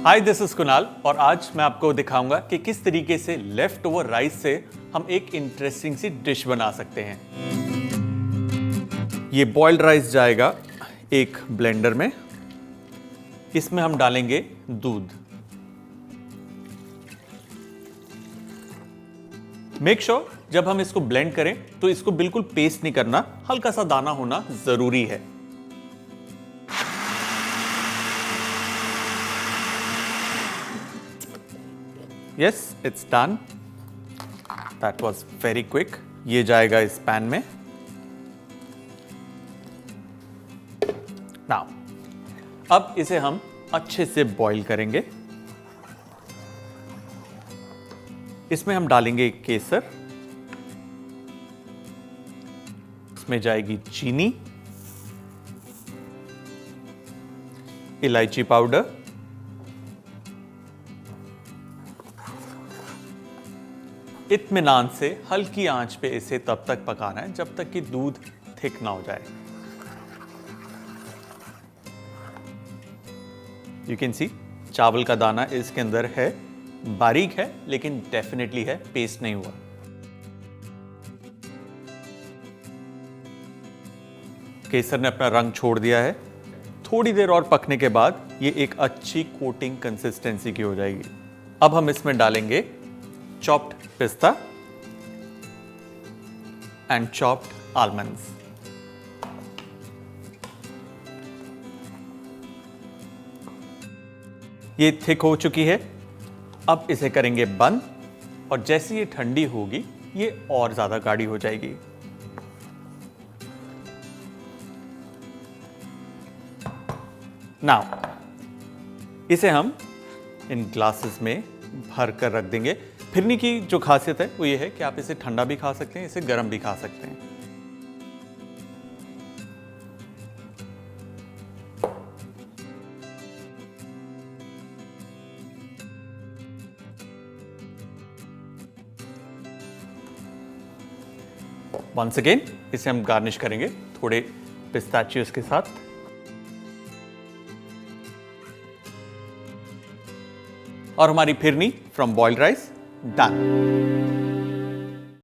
Hi, this is Kunal और आज मैं आपको दिखाऊंगा कि किस तरीके से लेफ्ट ओवर राइस से हम एक इंटरेस्टिंग सी डिश बना सकते हैं। ये बॉइल्ड राइस जाएगा एक ब्लेंडर में। इसमें हम डालेंगे दूध। मेक श्योर जब हम इसको ब्लेंड करें तो इसको बिल्कुल पेस्ट नहीं करना, हल्का सा दाना होना जरूरी है। Yes, it's done. That was very quick. ये जाएगा इस पैन में। Now, अब इसे हम अच्छे से बॉईल करेंगे। इसमें हम डालेंगे केसर, इसमें जाएगी चीनी, इलायची पाउडर, इत्मीनान से हल्की आंच पे इसे तब तक पकाना है जब तक कि दूध थिक ना हो जाए। यू कैन सी चावल का दाना इसके अंदर है, बारीक है लेकिन डेफिनेटली है, पेस्ट नहीं हुआ। केसर ने अपना रंग छोड़ दिया है। थोड़ी देर और पकने के बाद ये एक अच्छी कोटिंग कंसिस्टेंसी की हो जाएगी। अब हम इसमें डालेंगे chopped pista and chopped almonds. ये थिक हो चुकी है। अब इसे करेंगे बंद और जैसे ये ठंडी होगी ये और ज्यादा गाढ़ी हो जाएगी। नाउ इसे हम इन ग्लासेस में भर कर रख देंगे। फिरनी की जो खासियत है वो ये है कि आप इसे ठंडा भी खा सकते हैं, इसे गर्म भी खा सकते हैं। वंस अगेन इसे हम गार्निश करेंगे थोड़े पिस्ताचियोस के साथ। और हमारी phirni from boiled rice done.